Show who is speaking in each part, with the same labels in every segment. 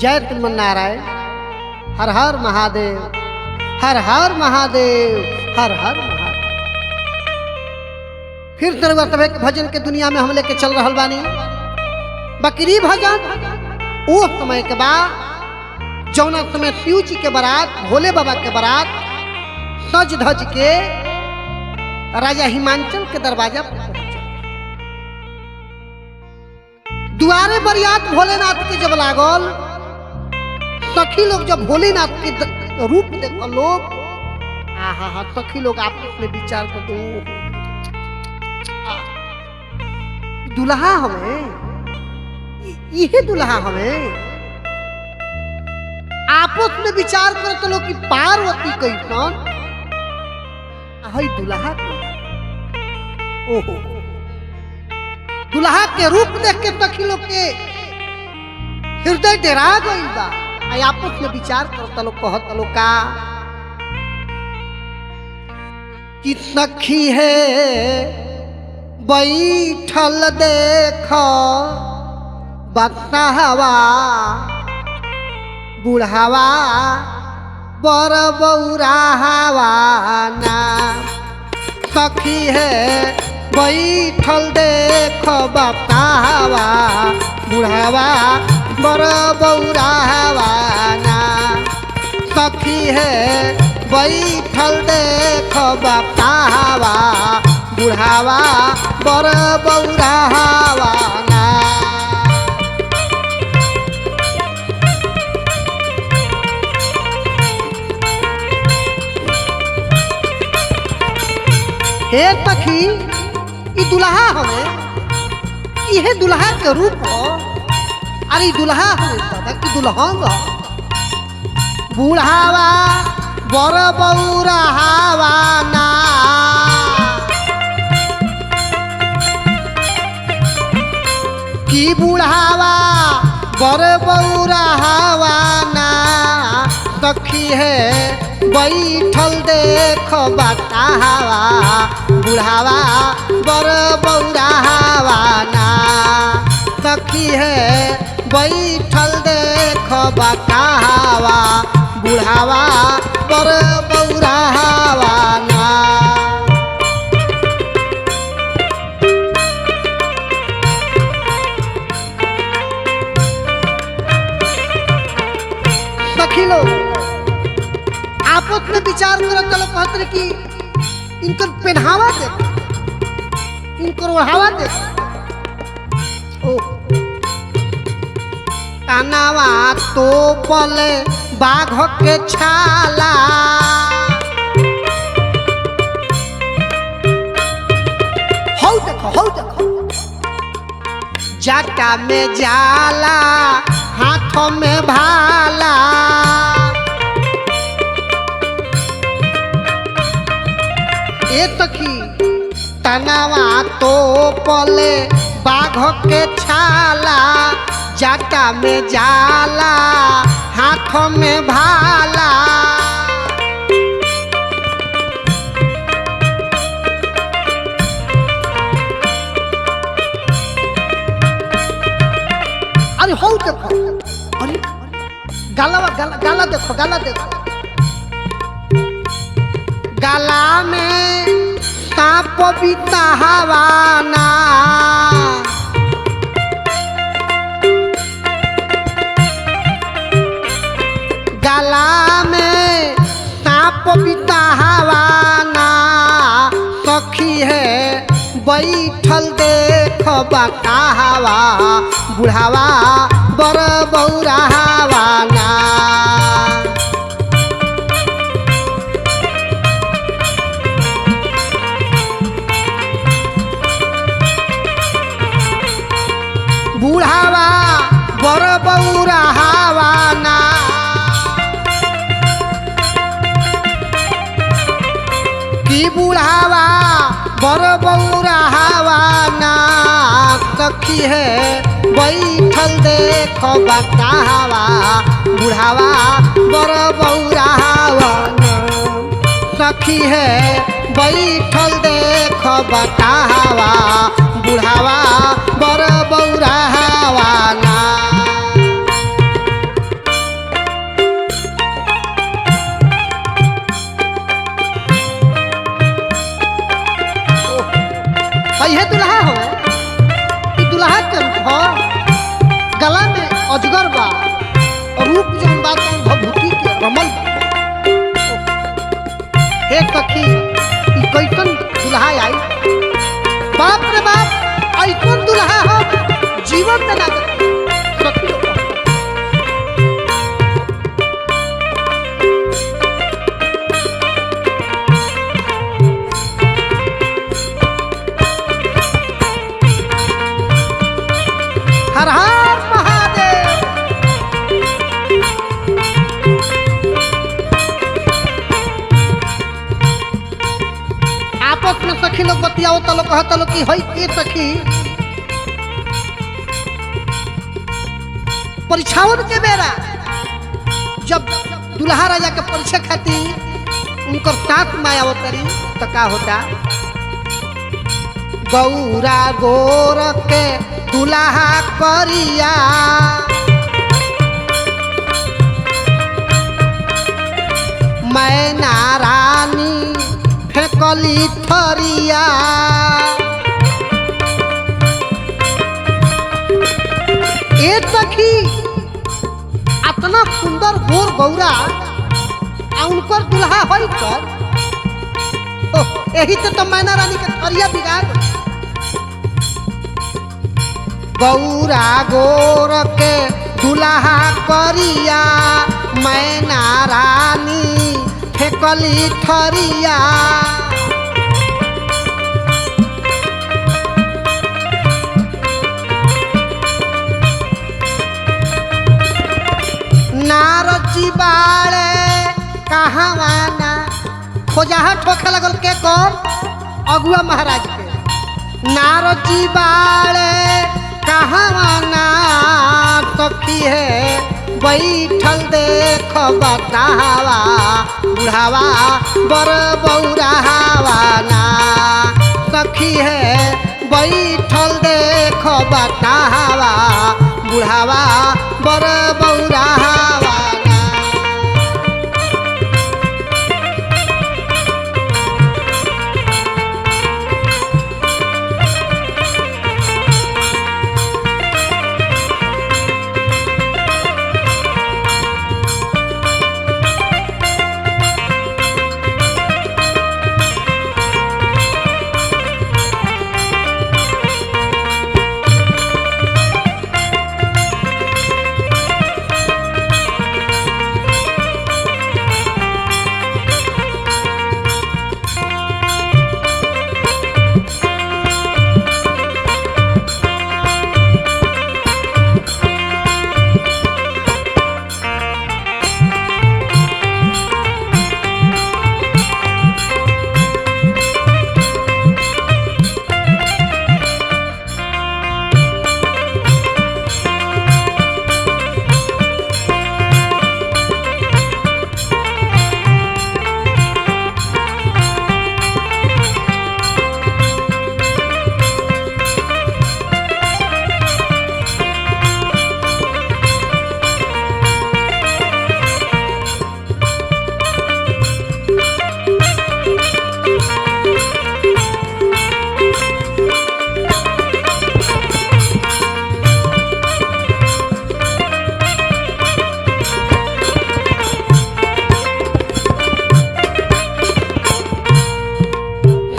Speaker 1: जय श्रीमन्नारायण। हर हर महादेव, हर हर महादेव, हर हर महादेव। फिर तरह के भजन के दुनिया में हम लेके चल रहा बानी। बकरी भजन वो समय के बाद जौना समय शिव जी के बारात, भोले बाबा के बारात सज धज के राजा हिमांचल के दरवाजा पर पहुंचे। दुआरे बरियात भोलेनाथ के जब लागल, सखी लोग जब भोलेनाथ के रूप देखल लोग, आहा सखी लोग आपस में विचार कर दुल्हा हमें, यही दुल्हा हमें। आपस में विचार करते लोग कि पार्वती कैसन हई दुल्हा के। ओहो, दुल्हा के रूप देख के सखी लोग के हृदय डरा गइल बा। आपस में विचार करता लोग, कहता लोग का कि सखी है बैठल देख बतहवा बुढ़ावा बर बौरावा ना। सखी है बैठल देख बतहवा बुढ़ावा बर बौरावा ना। सखी है बैठल देख बतहवा बुढ़ावा बर बौरावा ना। हे सखी, ई दुल्हा हमें, इहे दुल्हा के रूप हो। अरे दुल्हा हमें दादा की दुल्हन हो। बुढ़ावा बर बौरावा ना। की बुढ़ावा बर बौरावा ना। सखी है बैठल देख बतहवा बुढ़ावा बर बौरावा ना। सखी है बैठल देख बतहवा बुढ़ावा बर बौरावा ना। सखी लोग आपस में विचार करत लोग कहते कि इनकर पहनावा दे, इनकर ओढ़ावा दे। ओ कानावा तो पले बाघ के छाला। हो देखो, हो देखो, जाटा में जाला हाथों में भाला। ए तकी तनावा तो पले बाघ के छाला। जाटा में जाला हाथों में भाला। अरे हो देखो, अरे गाला गाला देखो, गाला देखो। गाला में सांप बितहवा ना। गाला में सांप बितहवा ना। सखी है बैठल देख बतहवा बुढ़ावा बर बौरावा ना। बुढ़ावा बर बौरावा ना। की बुढ़ावा बर बौरावा ना। सखी है बैठल देख बतहवा बुढ़ावा बर बौरावा ना। सखी है बैठल देख बतहवा बुढ़ावा बर बौरावा ना। गला में अजगर बा और रूप जौन बा तौन भभूति के रमल बा। हे सखी ई कैसन दुल्हा आई, बाप रे बाप, ऐसन दुल्हा हो जीवन में ना सखी लोग। हर हर महादेव। आपस में सखी लोग बतियाओ तलो कहता लो कि हई के सखी परीक्षाओं के बेरा जब दुल्हा राजा के परीक्षा खाती उनकर साथ माया अवतरी तो का होता, गौरा गोर के दुल्हा करिया मैना रानी फेंकली थरिया। ए सखी इतना सुंदर गोर गौरा आ उनकर दुल्हा होई कर यही से तो मैना रानी के थरिया बिगाड़। गौरा गोर के दुल्हा करिया मैना रानी फेंकली थरिया। नारजी बाड़े कहावाना खोजाहा ठोके लगल के कौन, अगुआ महाराज के। नारजी बाड़े कहावाना सखी है बैठल देख बतावा बुढ़ावा बर बौरावाना सखी है बैठल देख बतावा बुढ़ावा बर बौरावाना।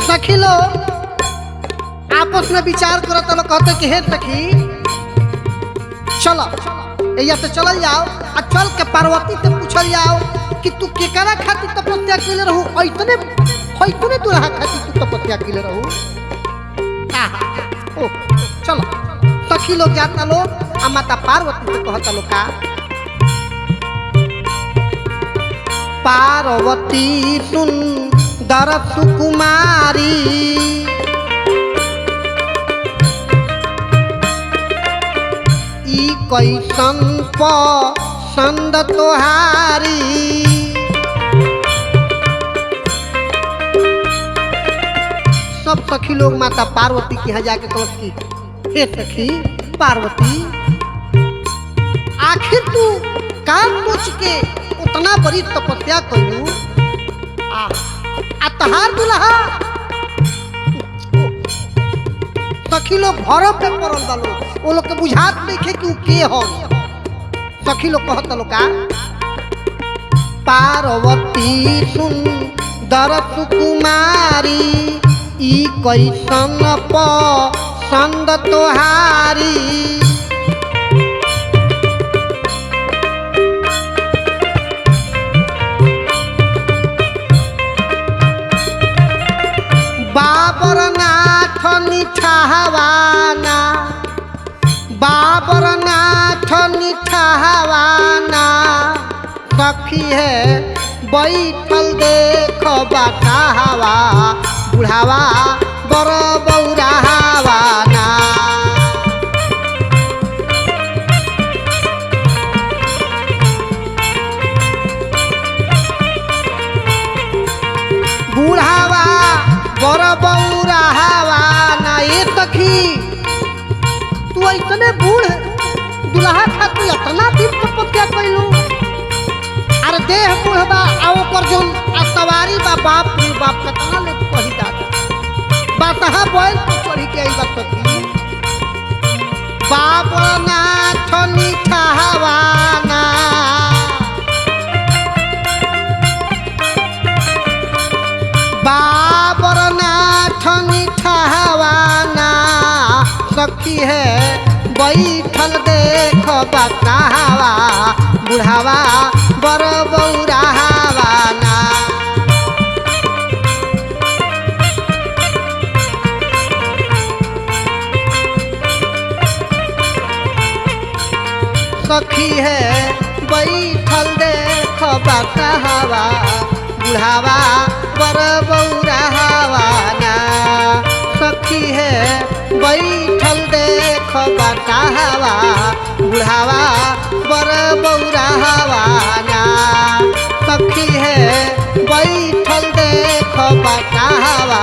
Speaker 1: सखी लोग आपस में विचार करत लोग कहते कि हे सखी चलो या तो चल जाओ आ चल के पार्वती से पूछल जाओ कि तू केकरा खातिर तपस्या कैले रहू, ऐतने ऐतने दुल्हा खातिर तू तपस्या कैले रहू। ओ चलो सखी लोग जाता लोग आ माता पार्वती से कहता लोग का, पार्वती सुंदर सुकुमारी ई कैसन पसंद तोहारी। सब सखी लोग माता पार्वती के यहाँ जाके कहत की हे सखी पार्वती आखिर तू कान सोच के उतना बड़ी तपस्या करू आ तहार दुल्हा सखी लोग भरम पे पड़ल बालो वो लोग के बुझात नहीं खे कि उ के हो। सखी लोग कहत लोग का पार्वती सुंदर सुकुमारी ई कैसन पसंद तोहारी। बाबर नाथ निठावाना बाबर नाथ निठावाना सखी है बैठल देख बाटावा बुढ़ावा बर बौरावाना। बुढ़ावा बर बौरावाना ये सखी तू इतने बूढ़ दुल्हा खातिर इतना दिन तपस्या कैलू। अरे देह बूढ़ बा आ ओकर जोन सवारी बा बाप रे बाप कितना ले कही दादा बातहा बैल पर चढ़ी के आई बात सखी। बाबर नाथ निठावाना बाबर नाथ निठावाना सखी है बैठल देख बकावा बुढ़ावा बर बौरावाना। सखी है बैठल देख बकावा बुढ़ावा बर बौरावाना। सखी है बैठल देख बकावा बुढ़ावा बर बौरावाना। सखी है बैठल देख बकावा